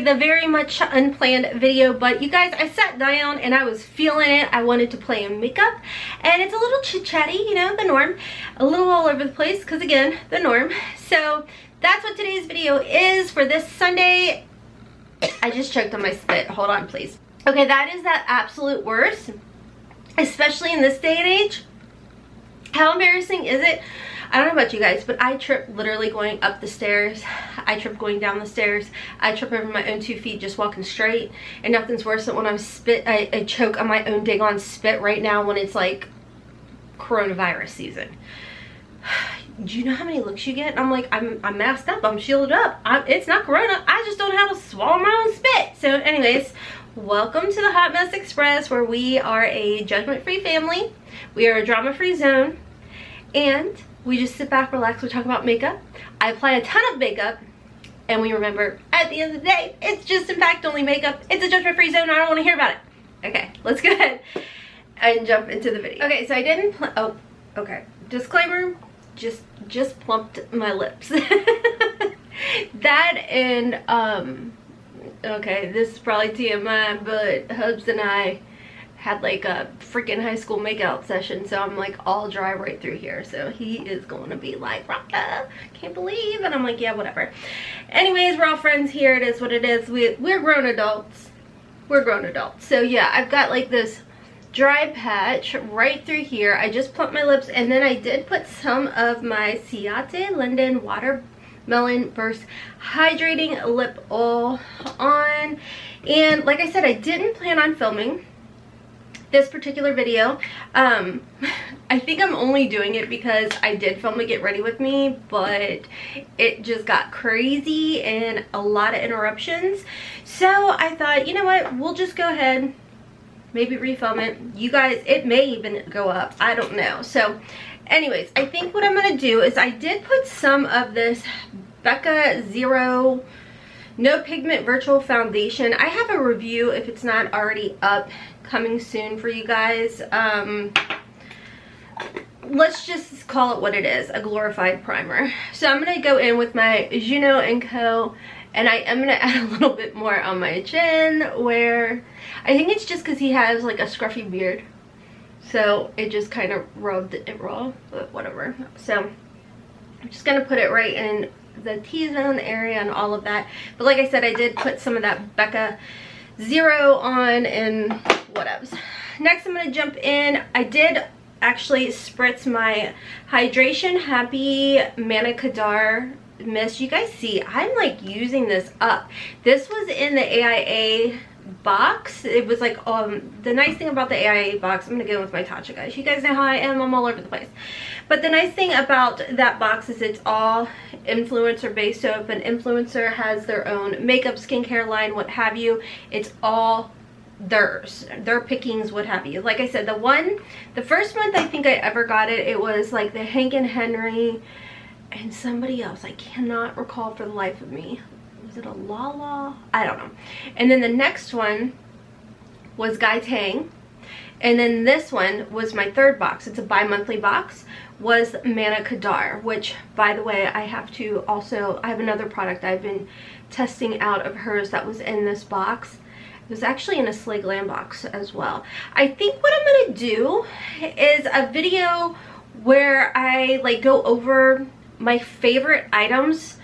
the very much unplanned video, but you guys, I sat down and I was feeling it. I wanted to play in makeup, and it's a little chit-chatty, you know, the norm, a little all over the place, because again, the norm. So that's what today's video is for this Sunday. I just choked on my spit. Hold on, please. Okay, that is that absolute worst, especially in this day and age. How embarrassing is it? I don't know about you guys, but I trip literally going up the stairs. I trip going down the stairs. I trip over my own 2 feet just walking straight. And nothing's worse than when I choke on my own daggone spit right now when it's like coronavirus season. Do you know how many looks you get? And I'm like, I'm masked up, I'm shielded up. It's not corona, I just don't know how to swallow my own spit. So anyways, welcome to the Hot Mess Express, where we are a judgment-free family. We are a drama-free zone. And we just sit back, relax, we talk about makeup. I apply a ton of makeup, and we remember at the end of the day, it's just in fact only makeup. It's a judgment-free zone, I don't want to hear about it. Okay, let's go ahead and jump into the video. Okay, so I didn't, oh, okay. Disclaimer, just plumped my lips. That and, okay, this is probably TMI, but Hubs and I had like a freaking high school makeout session, so I'm like all dry right through here. So he is going to be like, Rocka, can't believe, and I'm like, yeah, whatever. Anyways, we're all friends here. It is what it is. We're grown adults. We're grown adults. So yeah, I've got like this dry patch right through here. I just plumped my lips, and then I did put some of my Ciate London Watermelon Burst Hydrating Lip Oil on. And like I said, I didn't plan on filming this particular video. I think I'm only doing it because I did film a Get Ready With Me, but it just got crazy and a lot of interruptions. So I thought, you know what, we'll just go ahead, maybe refilm it. You guys, it may even go up, I don't know. So anyways, I think what I'm gonna do is I did put some of this Becca Zero No Pigment Virtual Foundation. I have a review, if it's not already up, coming soon for you guys. Let's just call it what it is, a glorified primer. So I'm gonna go in with my Juno & Co, and I am gonna add a little bit more on my chin, where I think it's just because he has like a scruffy beard, so it just kind of rubbed it raw, but whatever. So I'm just gonna put it right in the T-zone area and all of that. But like I said, I did put some of that Becca Zero on and whatevs. Next, I'm going to jump in. I did actually spritz my Hydration Happy Manicadar Mist. You guys see, I'm like using this up. This was in the AIA box. It was like, the nice thing about the AIA box, I'm gonna go with my Tatcha, guys. You guys know how I am, I'm all over the place. But the nice thing about that box is it's all influencer based. So if an influencer has their own makeup, skincare line, what have you, it's all theirs, their pickings, what have you. Like I said, the first month I think I ever got it, it was like the Hank and Henry and somebody else, I cannot recall for the life of me. Was it a Lala? I don't know. And then the next one was Guy Tang, and then this one was my third box. It's a bi-monthly box, was Manicadar, which, by the way, I have another product I've been testing out of hers that was in this box. It was actually in a Slay Glam box as well. I think what I'm gonna do is a video where I like go over my favorite items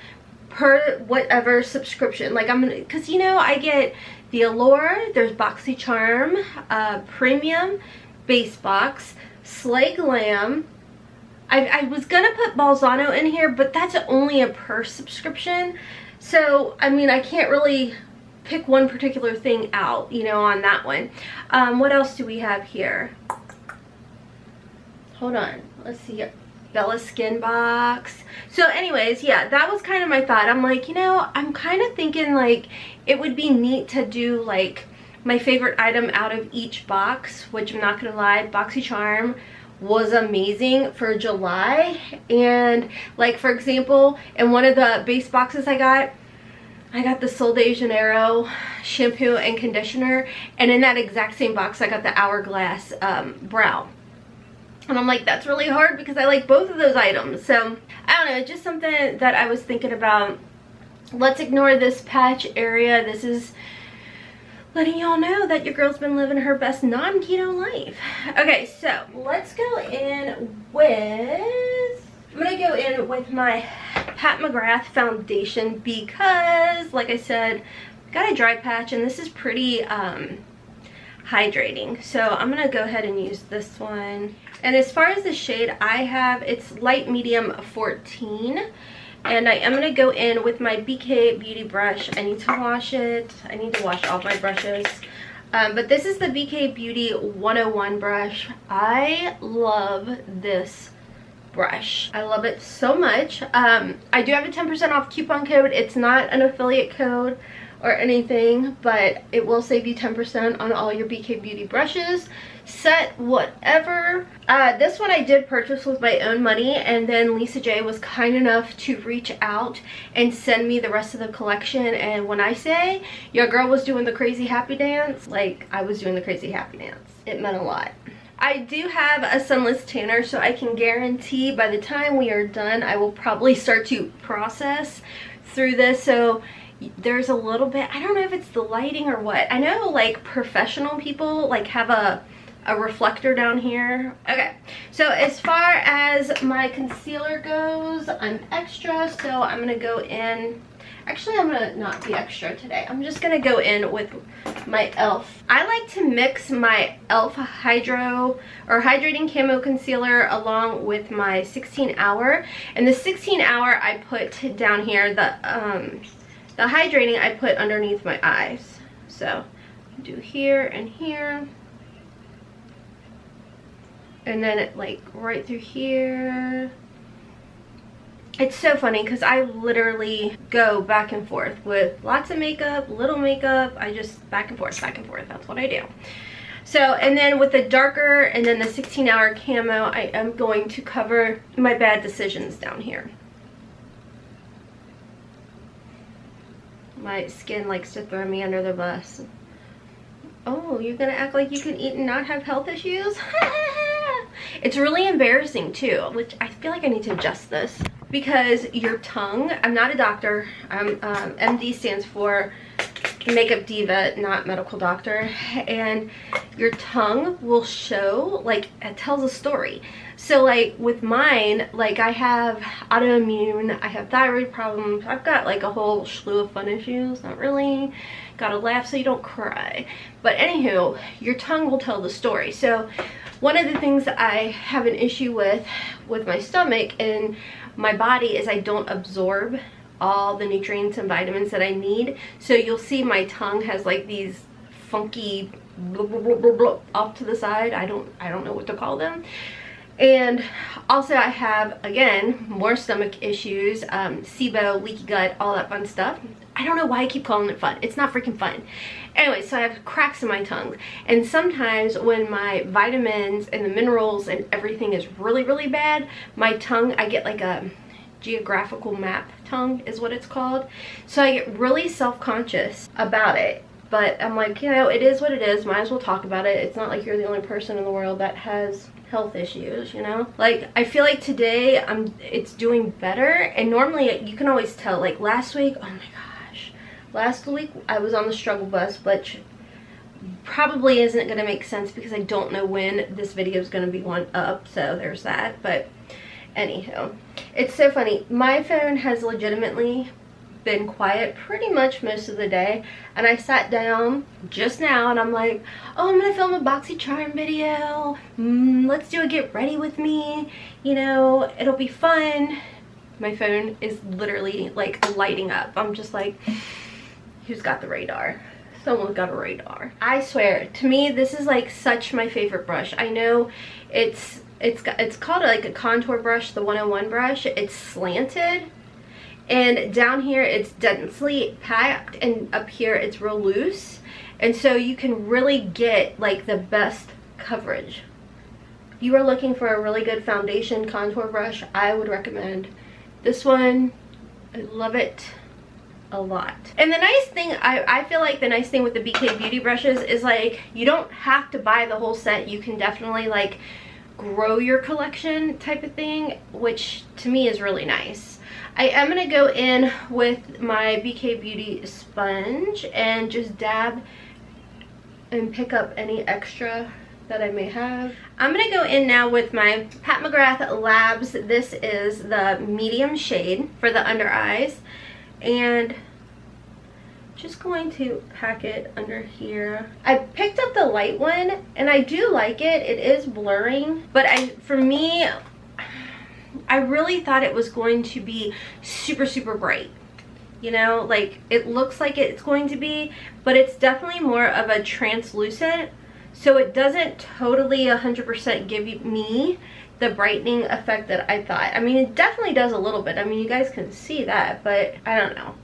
per whatever subscription. Like I'm gonna, because you know, I get the Allure, there's BoxyCharm, Premium, Base Box, Slay Glam. I was gonna put Balzano in here, but that's only a per subscription. So I mean, I can't really pick one particular thing out, you know, on that one. What else do we have here? Hold on, let's see here. Bella Skin Box. So anyways, yeah, that was kind of my thought. I'm like, you know, I'm kind of thinking like it would be neat to do like my favorite item out of each box, which I'm not gonna lie, BoxyCharm was amazing for July. And like, for example, in one of the base boxes I got the Sol de Janeiro shampoo and conditioner, and in that exact same box I got the Hourglass brow. And I'm like, that's really hard because I like both of those items. So I don't know, just something that I was thinking about let's ignore this patch area. This is letting y'all know that your girl's been living her best non-keto life. Okay, so let's go in with, I'm gonna go in with my Pat McGrath foundation because, like I said, got a dry patch and this is pretty hydrating. So I'm gonna go ahead and use this one. And as far as the shade I have, it's light medium 14. And I am going to go in with my BK Beauty brush. I need to wash it. I need to wash all my brushes. But this is the BK Beauty 101 brush. I love this brush. I love it so much. I do have a 10% off coupon code. It's not an affiliate code or anything, but it will save you 10% on all your BK Beauty brushes, set, whatever. This one I did purchase with my own money, and then Lisa J was kind enough to reach out and send me the rest of the collection. And when I say your girl was doing the crazy happy dance, like I was doing the crazy happy dance, it meant a lot. I do have a sunless tanner, so I can guarantee by the time we are done, I will probably start to process through this. So there's a little bit, I don't know if it's the lighting or what. I know like professional people like have a reflector down here. Okay, so as far as my concealer goes, I'm extra, so I'm gonna go in. Actually, I'm gonna not be extra today. I'm just gonna go in with my e.l.f. I like to mix my e.l.f. hydrating camo concealer along with my 16 hour. And the 16 hour I put down here, the hydrating I put underneath my eyes. So do here and here. And then it like right through here. It's so funny because I literally go back and forth with lots of makeup, little makeup. I just back and forth, that's what I do. So, and then with the darker and then the 16-hour camo, I am going to cover my bad decisions down here. My skin likes to throw me under the bus. Oh, you're gonna act like you can eat and not have health issues? It's really embarrassing too, which I feel like I need to adjust this. Because your tongue, I'm not a doctor, MD stands for makeup diva, not medical doctor, and your tongue will show, like, it tells a story. So like with mine, like I have autoimmune, I have thyroid problems, I've got like a whole slew of fun issues. Not really, gotta laugh so you don't cry, but anywho, your tongue will tell the story. So one of the things I have an issue with my stomach and my body is I don't absorb all the nutrients and vitamins that I need. So you'll see my tongue has like these funky blah, blah, blah, blah, blah, off to the side. I don't know what to call them. And also I have, again, more stomach issues, SIBO, leaky gut, all that fun stuff. I don't know why I keep calling it fun. It's not freaking fun. Anyway, so I have cracks in my tongue. And sometimes when my vitamins and the minerals and everything is really, really bad, my tongue, I get like a geographical map tongue is what it's called. So I get really self-conscious about it. But I'm like, you know, it is what it is. Might as well talk about it. It's not like you're the only person in the world that has health issues, you know? Like, I feel like today it's doing better. And normally you can always tell, like last week, oh my gosh. Last week I was on the struggle bus, which probably isn't going to make sense because I don't know when this video is going to be going up. So there's that. But anywho, it's so funny. My phone has legitimately been quiet pretty much most of the day, and I sat down just now and I'm like, oh, I'm gonna film a BoxyCharm video, let's do a get ready with me, you know, it'll be fun. My phone is literally like lighting up. I'm just like, who's got the radar? Someone's got a radar. I swear, to me this is like such my favorite brush. I know it's called like a contour brush, the 101 brush. It's slanted, and down here it's densely packed, and up here it's real loose, and so you can really get like the best coverage. If you are looking for a really good foundation contour brush, I would recommend this one. I love it a lot. And the nice thing, I feel like the nice thing with the BK Beauty brushes is like you don't have to buy the whole set. You can definitely like grow your collection type of thing, which to me is really nice. I am going to go in with my BK Beauty sponge and just dab and pick up any extra that I may have. I'm going to go in now with my Pat McGrath Labs. This is the medium shade for the under eyes. And just going to pack it under here. I picked up the light one and I do like it. It is blurring, but for me, I really thought it was going to be super bright. You know, like it looks like it's going to be, but it's definitely more of a translucent, so it doesn't totally 100% give me the brightening effect that I thought. I mean, it definitely does a little bit. I mean, you guys can see that, but I don't know.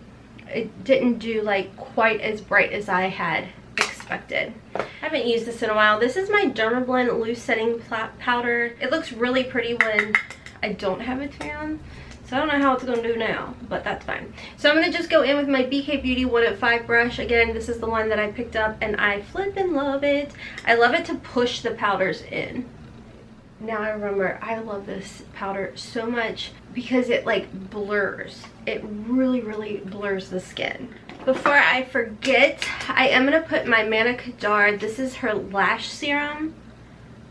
It didn't do like quite as bright as I had expected. I haven't used this in a while. This is my Dermablend loose setting powder. It looks really pretty when I don't have a tan, so I don't know how it's going to do now, but that's fine. So I'm going to just go in with my BK Beauty 105 brush. Again, this is the one that I picked up and I flippin' love it. I love it to push the powders in. Now I remember, I love this powder so much because it like blurs. It really blurs the skin. Before I forget, I am going to put my Manna Kadar. This is her lash serum.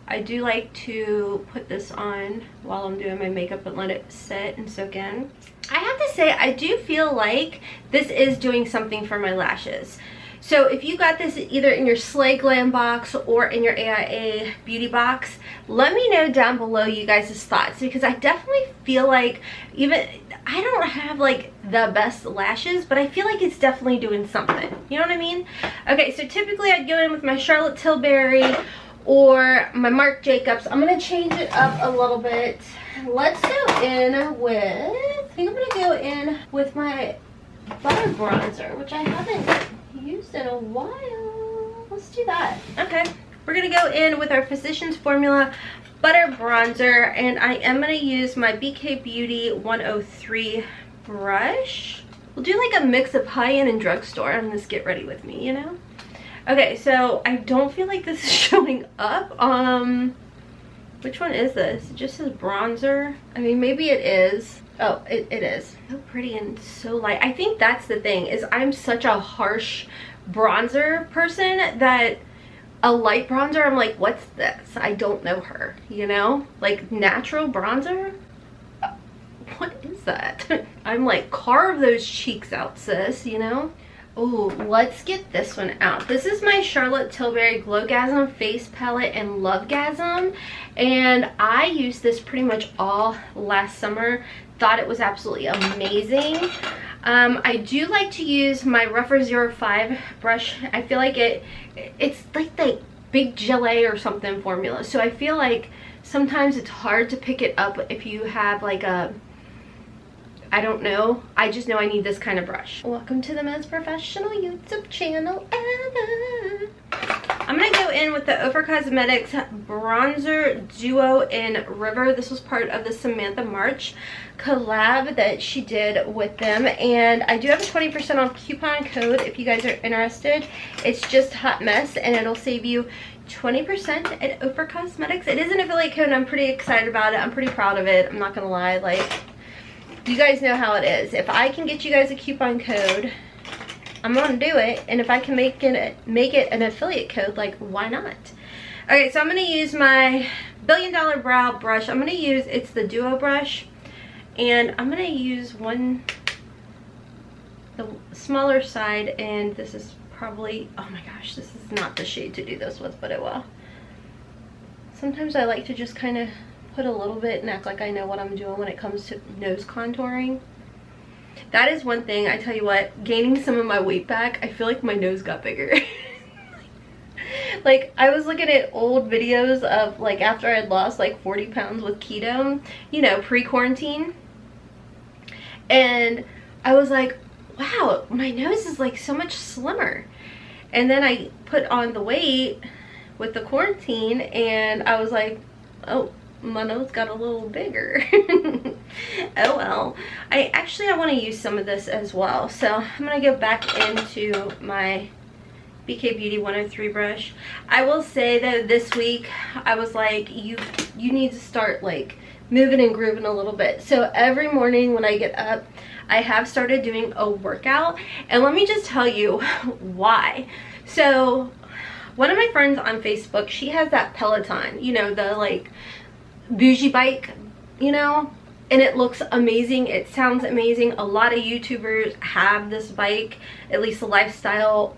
I do like to put this on while I'm doing my makeup and let it set and soak in. I have to say, I do feel like this is doing something for my lashes. So if you got this either in your Slay Glam box or in your AIA beauty box, let me know down below you guys' thoughts, because I definitely feel like, even I don't have like the best lashes, but I feel like it's definitely doing something. You know what I mean? Okay, so typically I'd go in with my Charlotte Tilbury or my Marc Jacobs. I'm going to change it up a little bit. Let's go in with, I think I'm going to go in with my Butter Bronzer, which I haven't used in a while. Let's do that. Okay, we're going to go in with our Physicians Formula Butter Bronzer, and I am going to use my BK Beauty 103 brush. We'll do like a mix of high-end and drugstore on this Get Ready With Me, you know? Okay, so I don't feel like this is showing up. Which one is this? It just says bronzer. I mean, maybe it is. Oh, it is. So pretty and so light. I think that's the thing, is I'm such a harsh bronzer person that a light bronzer, I'm like, what's this? I don't know her, you know? Like natural bronzer? What is that? I'm like, carve those cheeks out, sis, you know? Oh, let's get this one out. This is my Charlotte Tilbury Glowgasm Face Palette and Lovegasm, and I used this pretty much all last summer. Thought it was absolutely amazing. I do like to use my Rougher 05 brush. I feel like it's like the Big Gelée or something formula, so I feel like sometimes it's hard to pick it up if you have like a, I don't know. I just know I need this kind of brush. Welcome to the most professional YouTube channel ever. I'm going to go in with the OFRA Cosmetics Bronzer Duo in River. This was part of the Samantha March collab that she did with them. And I do have a 20% off coupon code if you guys are interested. It's just Hotmess, and it'll save you 20% at OFRA Cosmetics. It is an affiliate code and I'm pretty excited about it. I'm pretty proud of it. I'm not going to lie. Like, you guys know how it is. If I can get you guys a coupon code, I'm gonna do it. And if I can make it an affiliate code, like, why not? Okay, so I'm gonna use my $1 Billion Brow brush. I'm gonna use, it's the Duo brush, and I'm gonna use the smaller side, and this is probably, oh my gosh, this is not the shade to do this with, but it will. Sometimes I like to just kind of put a little bit and act like I know what I'm doing when it comes to nose contouring. That is one thing, I tell you what, gaining some of my weight back, I feel like my nose got bigger. Like, I was looking at old videos of, like, after I had lost like 40 pounds with keto, you know, pre-quarantine, and I was like, wow, my nose is like so much slimmer. And then I put on the weight with the quarantine and I was like, oh, my nose got a little bigger. Oh well. I want to use some of this as well, so I'm gonna go back into my BK Beauty 103 brush. I will say though, this week I was like, you need to start like moving and grooving a little bit. So every morning when I get up, I have started doing a workout, and let me just tell you why. So one of my friends on Facebook, she has that Peloton, you know, the like bougie bike, you know, and it looks amazing. It sounds amazing. A lot of YouTubers have this bike, at least the lifestyle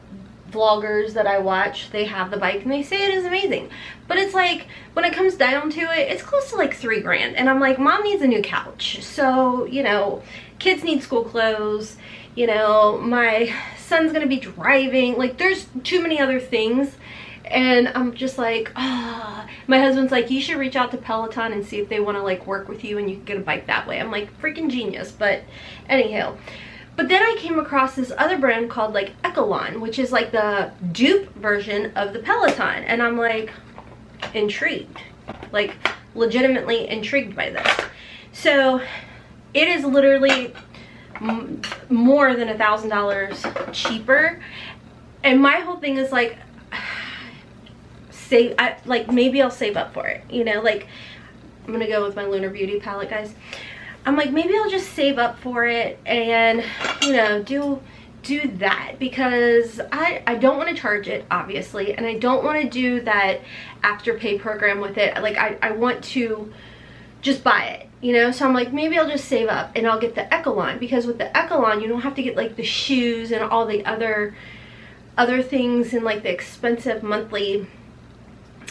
vloggers that I watch, they have the bike and they say it is amazing. But it's like, when it comes down to it, it's close to like 3 grand. And I'm like, mom needs a new couch. So, you know, kids need school clothes. You know, my son's gonna be driving. Like, there's too many other things. And I'm just like, ah. My husband's like, you should reach out to Peloton and see if they want to like work with you and you can get a bike that way. I'm like, freaking genius. But anyhow. But then I came across this other brand called like CCOLOR, which is like the dupe version of the Peloton. And I'm like, intrigued. Like, legitimately intrigued by this. So it is literally more than $1,000 cheaper. And my whole thing is like, like maybe I'll save up for it, you know. Like, I'm gonna go with my Lunar Beauty palette, guys. I'm like, maybe I'll just save up for it and, you know, do that, because I don't want to charge it, obviously, and I don't want to do that Afterpay program with it. Like, I want to just buy it, you know. So I'm like, maybe I'll just save up and I'll get the CCOLOR, because with the CCOLOR you don't have to get like the shoes and all the other things and like the expensive monthly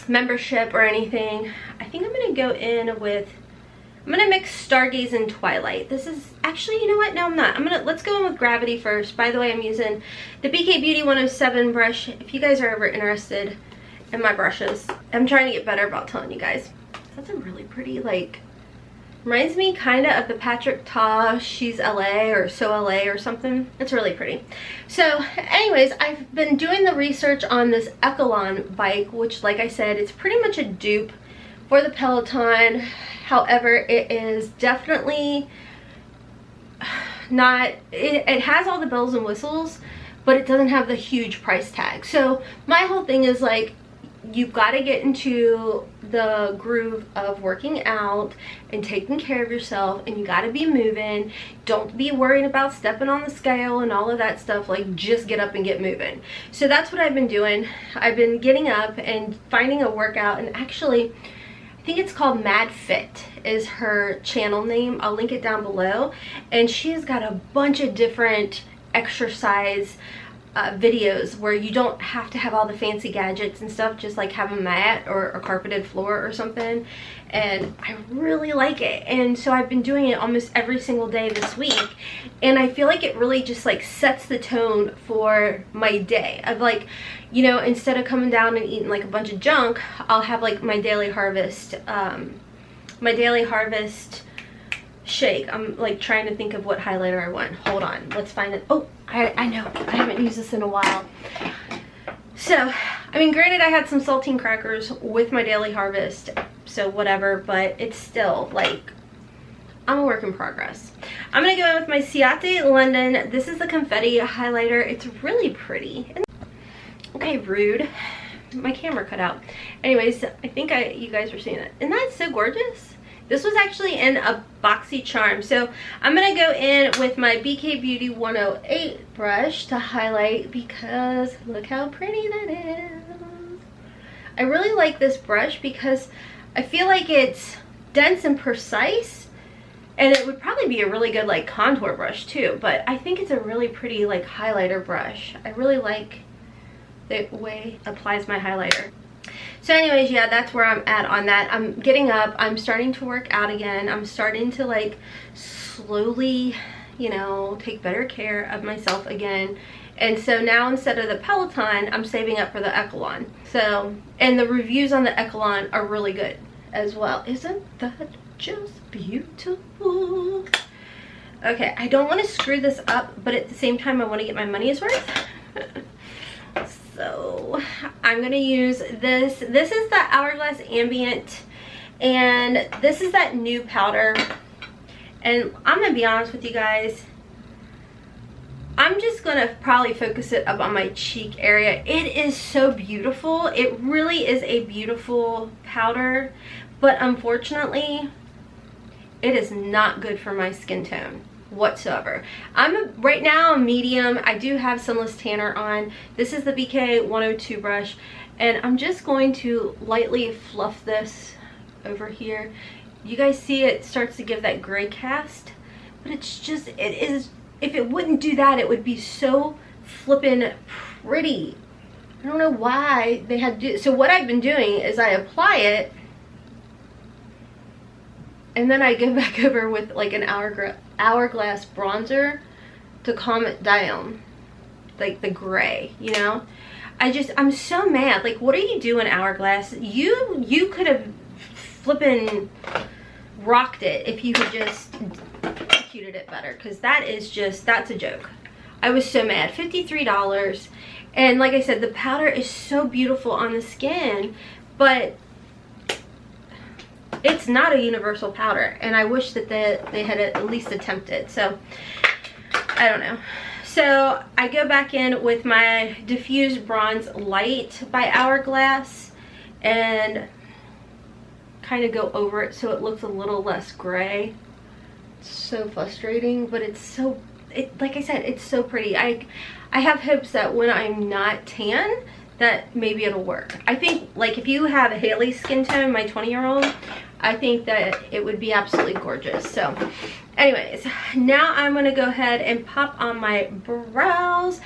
membership or anything. I think I'm gonna go in with, I'm gonna mix Stargaze and Twilight. This is actually, you know what, no I'm not. Let's go in with Gravity first. By the way, I'm using the BK Beauty 107 brush. If you guys are ever interested in my brushes, I'm trying to get better about telling you guys. That's a really pretty, like, reminds me kind of the Patrick Ta, She's LA or So LA or something. It's really pretty. So anyways, I've been doing the research on this CCOLOR bike, which, like I said, it's pretty much a dupe for the Peloton. However, it is definitely not, it has all the bells and whistles, but it doesn't have the huge price tag. So my whole thing is like, you've got to get into the groove of working out and taking care of yourself, and you got to be moving. Don't be worrying about stepping on the scale and all of that stuff. Like, just get up and get moving. So that's what I've been doing. I've been getting up and finding a workout, and actually I think it's called Mad Fit is her channel name. I'll link it down below. And she's got a bunch of different exercise videos where you don't have to have all the fancy gadgets and stuff, just like have a mat or a carpeted floor or something. And I really like it, and so I've been doing it almost every single day this week, and I feel like it really just like sets the tone for my day of, like, you know, instead of coming down and eating like a bunch of junk, I'll have like my daily harvest shake. I'm like trying to think of what highlighter I want. Hold on, let's find it. Oh, I know, I haven't used this in a while. So, I mean, granted, I had some saltine crackers with my daily harvest, so whatever, but it's still like, I'm a work in progress. I'm gonna go in with my Ciate London. This is the confetti highlighter. It's really pretty. Okay, rude. My camera cut out. Anyways, I think you guys are seeing it. Isn't that so gorgeous? This was actually in a boxy charm. So I'm gonna go in with my BK Beauty 108 brush to highlight, because look how pretty that is. I really like this brush because I feel like it's dense and precise, and it would probably be a really good like contour brush too, but I think it's a really pretty like highlighter brush. I really like the way it applies my highlighter. So anyways, yeah, that's where I'm at on that. I'm getting up, I'm starting to work out again. I'm starting to like slowly, you know, take better care of myself again. And so now, instead of the Peloton, I'm saving up for the CCOLOR. So, and the reviews on the CCOLOR are really good as well. Isn't that just beautiful? Okay, I don't want to screw this up, but at the same time, I want to get my money's worth. So I'm gonna use this. This is the Hourglass Ambient, and this is that new powder. And I'm gonna be honest with you guys, I'm just gonna probably focus it up on my cheek area. It is so beautiful. It really is a beautiful powder, but unfortunately it is not good for my skin tone whatsoever. Right now a medium. I do have Sunless Tanner on. This is the BK 102 brush, and I'm just going to lightly fluff this over here. You guys see it starts to give that gray cast, but it's just, it is, if it wouldn't do that, it would be so flippin' pretty. I don't know why they had to do. So what I've been doing is I apply it, and then I go back over with like an hourglass bronzer to calm it down, like the gray, you know. I'm so mad. Like, what are you doing, Hourglass? You could have flippin' rocked it if you had just executed it better, because that's a joke. I was so mad. $53, and like I said, the powder is so beautiful on the skin, but it's not a universal powder, and I wish that they had at least attempted. So I don't know. So I go back in with my Diffuse Bronze Light by Hourglass and kind of go over it so it looks a little less gray. It's so frustrating, but like I said, it's so pretty. I have hopes that when I'm not tan, that maybe it'll work. I think, like, if you have a Haley skin tone, my 20-year-old, I think that it would be absolutely gorgeous. So anyways, now I'm going to go ahead and pop on my brows,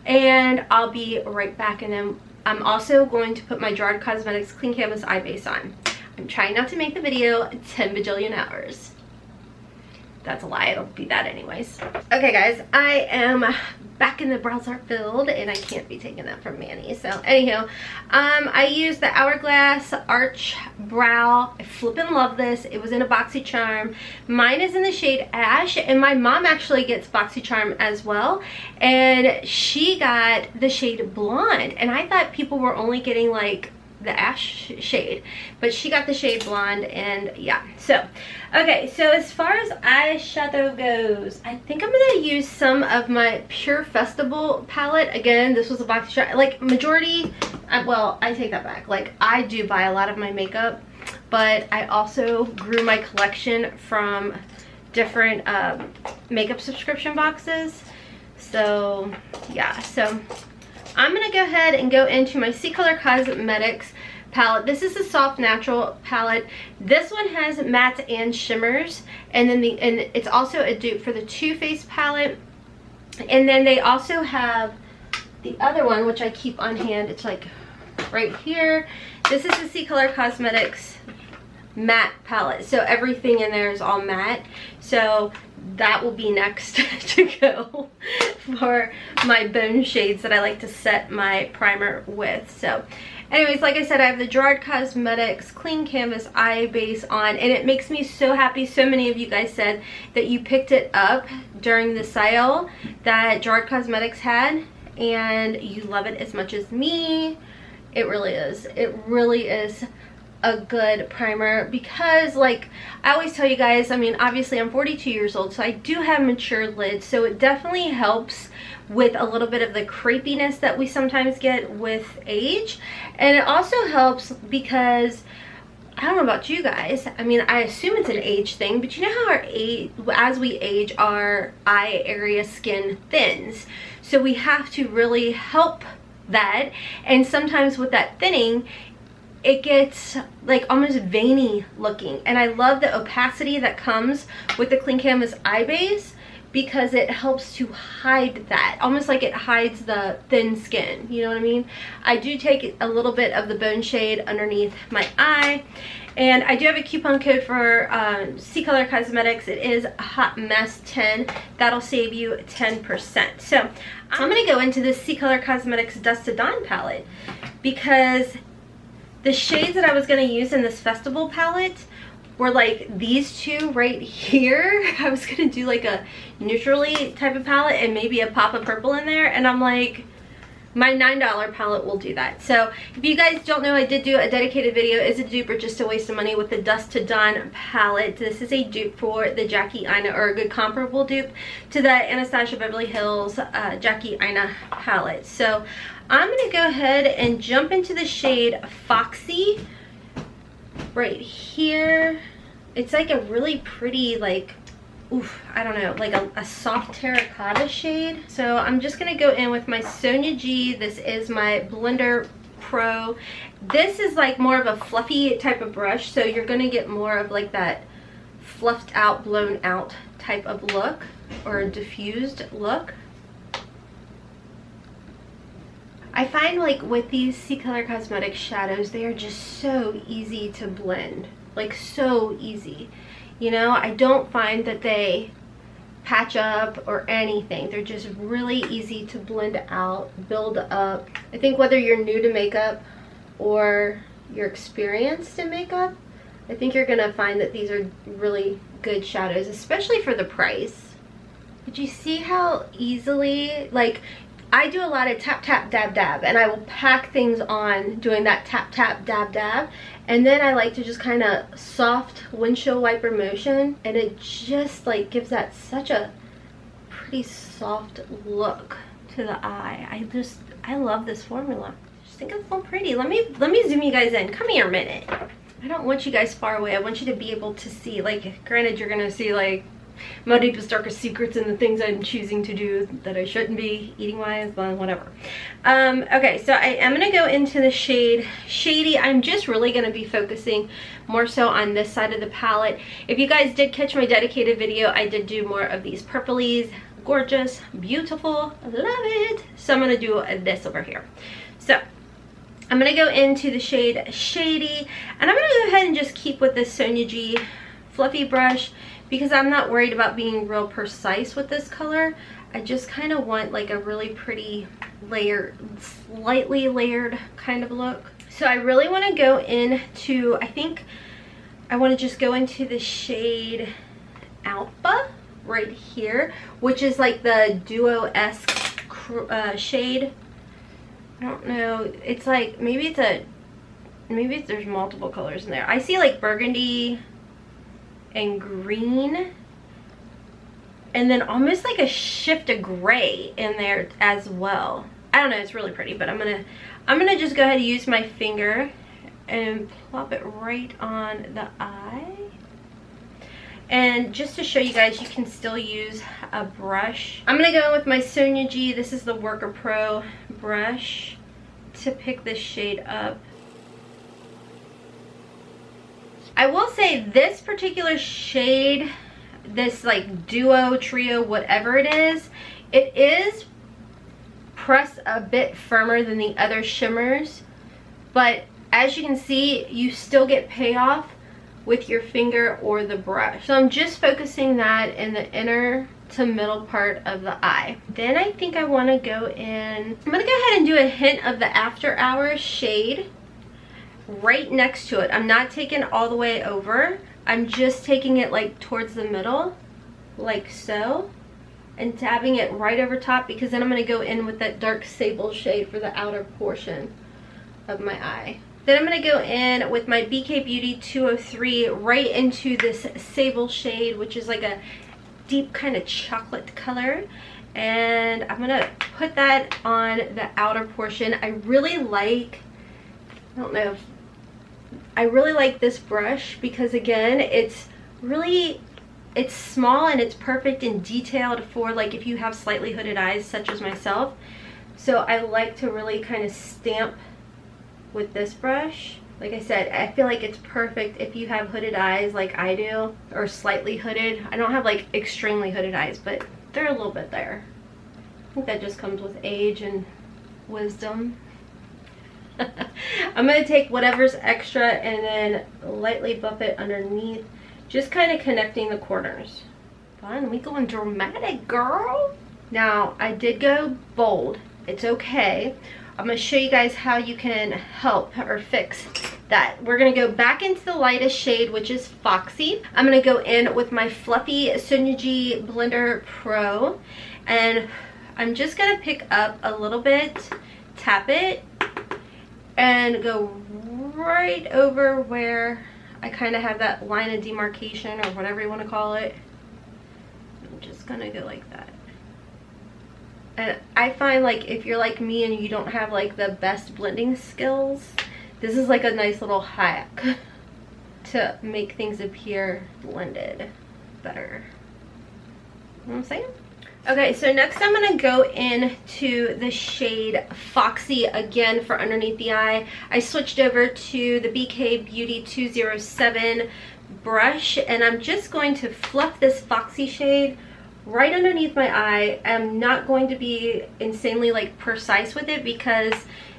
and I'll be right back. And then I'm also going to put my Gerard Cosmetics Clean Canvas Eye Base on. I'm trying not to make the video 10 bajillion hours. That's a lie, it'll be that anyways. Okay guys, I am back in the brows are filled, and I can't be taking that from Manny. So anywho, I used the Hourglass Arch Brow. I flippin' love this. It was in a BoxyCharm. Mine is in the shade Ash, and my mom actually gets BoxyCharm as well, and she got the shade Blonde, and I thought people were only getting like the ash shade, but she got the shade Blonde. And yeah, so okay, so as far as eyeshadow goes, I think I'm gonna use some of my Pure Festival palette. Again, this was a box shot, like majority, well, I take that back. Like, I do buy a lot of my makeup, but I also grew my collection from different makeup subscription boxes. So yeah, so I'm going to go ahead and go into my CCOLOR Cosmetics palette. This is a Soft Natural palette. This one has mattes and shimmers, and then it's also a dupe for the Too Faced palette. And then they also have the other one, which I keep on hand. It's like right here. This is the CCOLOR Cosmetics matte palette, so everything in there is all matte. So that will be next to go for my bone shades that I like to set my primer with. So anyways, like I said, I have the Gerard Cosmetics Clean Canvas Eye Base on, and it makes me so happy. So many of you guys said that you picked it up during the sale that Gerard Cosmetics had, and you love it as much as me. It really is. It really is a good primer, because like I always tell you guys, I mean, obviously I'm 42 years old, so I do have mature lids, so it definitely helps with a little bit of the crepiness that we sometimes get with age. And it also helps because, I don't know about you guys, I mean, I assume it's an age thing, but you know how as we age, our eye area skin thins, so we have to really help that. And sometimes with that thinning, it gets like almost veiny looking, and I love the opacity that comes with the Clean Canvas Eye Base, because it helps to hide that, almost like it hides the thin skin, you know what I mean? I do take a little bit of the bone shade underneath my eye, and I do have a coupon code for CCOLOR Cosmetics. It is HOTMESS10. That'll save you 10%. So I'm gonna go into this CCOLOR Cosmetics Dusk to Dawn palette, because the shades that I was going to use in this festival palette were like these two right here. I was going to do like a neutrally type of palette and maybe a pop of purple in there, and I'm like, my $9 palette will do that. So if you guys don't know, I did do a dedicated video, is a dupe or just a waste of money, with the Dusk to Dawn palette. This is a dupe for the Jackie Aina, or a good comparable dupe to the Anastasia Beverly Hills Jackie Aina palette. So I'm going to go ahead and jump into the shade Foxy right here. It's like a really pretty, like, oof, I don't know, like a soft terracotta shade. So I'm just gonna go in with my Sonia G. This is my Blender Pro. This is like more of a fluffy type of brush, so you're gonna get more of like that fluffed out, blown out type of look, or diffused look. I find like with these CCOLOR Cosmetics shadows, they are just so easy to blend, like so easy. You know, I don't find that they patch up or anything. They're just really easy to blend out, build up. I think whether you're new to makeup or you're experienced in makeup, I think you're gonna find that these are really good shadows, especially for the price. Did you see how easily, like, I do a lot of tap tap dab dab, and I will pack things on doing that tap tap dab dab, and then I like to just kind of soft windshield wiper motion, and it just like gives that such a pretty soft look to the eye. I love this formula. I just think it's so pretty. Let me zoom you guys in. Come here a minute. I don't want you guys far away. I want you to be able to see, like, granted you're gonna see like my deepest, darkest secrets and the things I'm choosing to do that I shouldn't be eating wise, but whatever. Okay, so I am going to go into the shade Shady. I'm just really going to be focusing more so on this side of the palette. If you guys did catch my dedicated video, I did do more of these purplies. Gorgeous, beautiful, love it. So I'm going to do this over here. So I'm going to go into the shade Shady, and I'm going to go ahead and just keep with this Sonia G fluffy brush, because I'm not worried about being real precise with this color. I just kind of want like a really pretty layered, slightly layered kind of look. So I really want to go into, I think I want to just go into the shade Alpha right here, which is like the duo-esque shade. I don't know, it's like, maybe there's multiple colors in there. I see like burgundy and green, and then almost like a shift of gray in there as well. I don't know, it's really pretty, but I'm gonna just go ahead and use my finger and plop it right on the eye. And just to show you guys, you can still use a brush. I'm gonna go in with my Sonia G. This is the Worker Pro brush to pick this shade up. I will say this particular shade, this like duo, trio, whatever it is pressed a bit firmer than the other shimmers, but as you can see, you still get payoff with your finger or the brush. So I'm just focusing that in the inner to middle part of the eye. Then I think I want to go in, I'm going to go ahead and do a hint of the After Hours shade right next to it. I'm not taking all the way over. I'm just taking it like towards the middle, like so, and dabbing it right over top, because then I'm going to go in with that dark sable shade for the outer portion of my eye. Then I'm going to go in with my BK Beauty 203 right into this sable shade, which is like a deep kind of chocolate color, and I'm going to put that on the outer portion. I really like, I don't know, I really like this brush because again, it's small and it's perfect and detailed for like if you have slightly hooded eyes such as myself. So I like to really kind of stamp with this brush. Like I said, I feel like it's perfect if you have hooded eyes like I do, or slightly hooded. I don't have like extremely hooded eyes, but they're a little bit there. I think that just comes with age and wisdom. I'm going to take whatever's extra and then lightly buff it underneath, just kind of connecting the corners. Fun, we going dramatic, girl. Now, I did go bold. It's okay. I'm going to show you guys how you can help or fix that. We're going to go back into the lightest shade, which is Foxy. I'm going to go in with my fluffy Sonia G Blender Pro, and I'm just going to pick up a little bit, tap it, and go right over where I kind of have that line of demarcation or whatever you want to call it. I'm just gonna go like that. And I find like if you're like me and you don't have like the best blending skills, this is like a nice little hack to make things appear blended better. You know what I'm saying? Okay, so next I'm going to go into the shade Foxy again for underneath the eye. I switched over to the BK Beauty 207 brush, and I'm just going to fluff this Foxy shade right underneath my eye. I'm not going to be insanely like precise with it because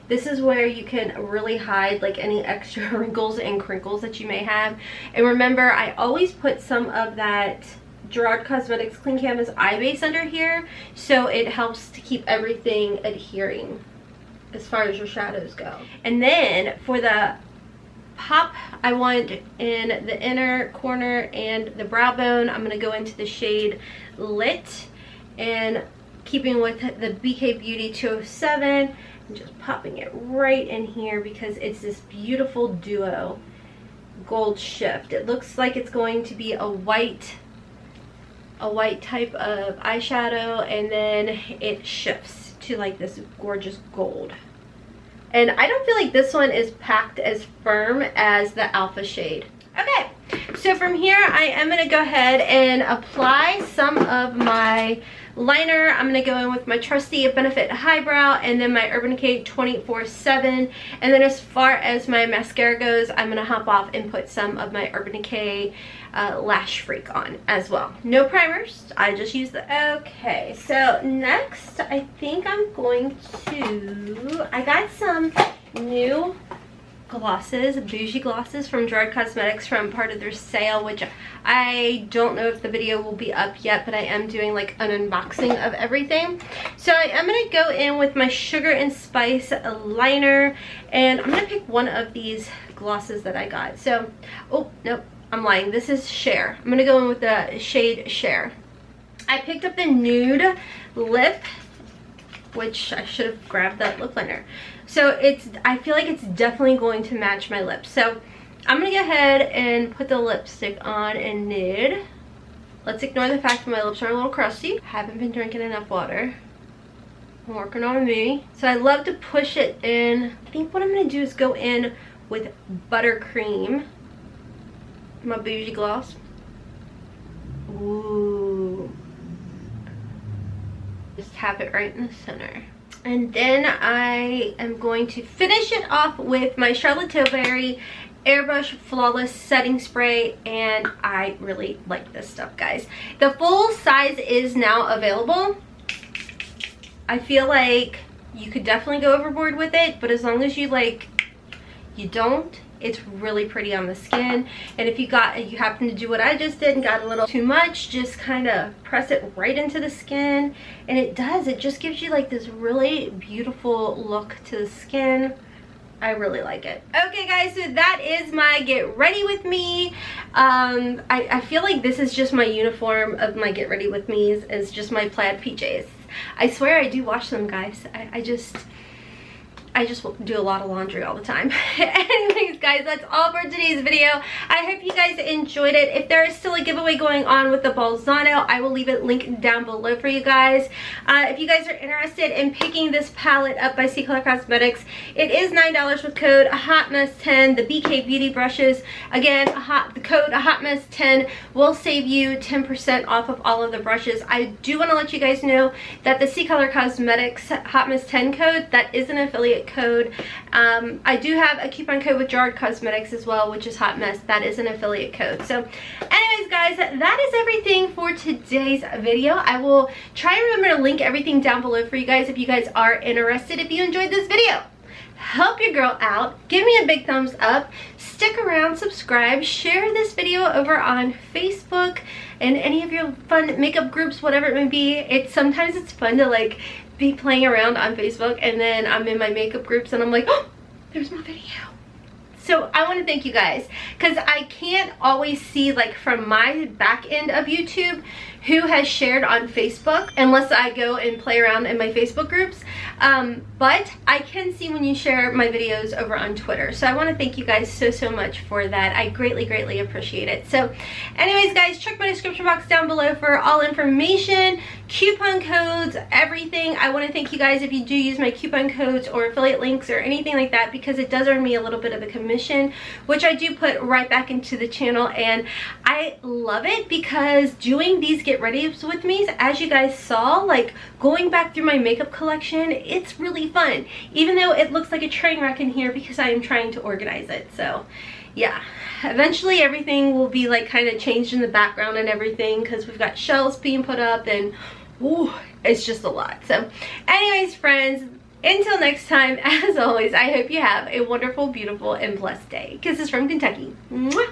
this is where you can really hide like any extra wrinkles and crinkles that you may have. And remember, I always put some of that Gerard Cosmetics Clean Canvas eye base under here, so it helps to keep everything adhering as far as your shadows go. And then for the pop, I want in the inner corner and the brow bone, I'm going to go into the shade Lit, and keeping with the BK Beauty 207, I'm just popping it right in here because it's this beautiful duo gold shift. It looks like it's going to be a white type of eyeshadow, and then it shifts to like this gorgeous gold. And I don't feel like this one is packed as firm as the alpha shade. Okay, so from here I am going to go ahead and apply some of my liner. I'm going to go in with my trusty Benefit Highbrow and then my Urban Decay 24/7. And then as far as my mascara goes, I'm going to hop off and put some of my Urban Decay Lash Freak on as well. No primers, I just use the... Okay, so next I think I'm going to... I got some new glosses, bougie glosses from Gerard Cosmetics from part of their sale, which I don't know if the video will be up yet, but I am doing like an unboxing of everything. So I am going to go in with my Sugar and Spice liner, and I'm going to pick one of these glosses that I got. So, oh, nope, I'm lying. This is Cher. I'm going to go in with the shade Cher. I picked up the Nude lip, which I should have grabbed that lip liner. So I feel like it's definitely going to match my lips. So I'm going to go ahead and put the lipstick on in Nude. Let's ignore the fact that my lips are a little crusty. Haven't been drinking enough water. I'm working on me. So I love to push it in. I think what I'm going to do is go in with Buttercream, my bougie gloss. Ooh. Just tap it right in the center. And then I am going to finish it off with my Charlotte Tilbury Airbrush Flawless Setting Spray, and I really like this stuff, guys. The full size is now available. I feel like you could definitely go overboard with it, but as long as you don't, it's really pretty on the skin. And if you happen to do what I just did and got a little too much, just kind of press it right into the skin, and it just gives you like this really beautiful look to the skin. I really like it. Okay guys, so that is my get ready with me. I feel like this is just my uniform of my get ready with me's, is just my plaid PJs. I swear I do wash them, guys. I just do a lot of laundry all the time. Anyways, guys, that's all for today's video. I hope you guys enjoyed it. If there is still a giveaway going on with the Balzano, I will leave it linked down below for you guys. If you guys are interested in picking this palette up by CCOLOR Cosmetics, it is $9 with code HOTMESS10. The BK Beauty brushes, again, the code HOTMESS10 will save you 10% off of all of the brushes. I do want to let you guys know that the CCOLOR Cosmetics HOTMESS10 code, that is an affiliate code. I do have a coupon code with Gerard Cosmetics as well, which is Hot Mess. That is an affiliate code. So anyways, guys, that is everything for today's video. I will try and remember to link everything down below for you guys if you guys are interested. If you enjoyed this video, help your girl out, give me a big thumbs up, stick around, subscribe, share this video over on Facebook and any of your fun makeup groups, whatever it may be. Sometimes it's fun to like be playing around on Facebook, and then I'm in my makeup groups and I'm like, oh, there's my video. So I want to thank you guys, because I can't always see like from my back end of YouTube who has shared on Facebook, unless I go and play around in my Facebook groups. But I can see when you share my videos over on Twitter. So I want to thank you guys so much for that. I greatly appreciate it. So anyways, guys, check my description box down below for all information, coupon codes, everything. I want to thank you guys if you do use my coupon codes or affiliate links or anything like that, because it does earn me a little bit of a commission, which I do put right back into the channel. And I love it because doing these get readies with me, as you guys saw, like going back through my makeup collection, it's really fun, even though it looks like a train wreck in here because I am trying to organize it. So yeah, eventually everything will be like kind of changed in the background and everything, because we've got shelves being put up and ooh, it's just a lot. So anyways, friends, until next time, as always, I hope you have a wonderful, beautiful, and blessed day. Kisses from Kentucky. Mwah!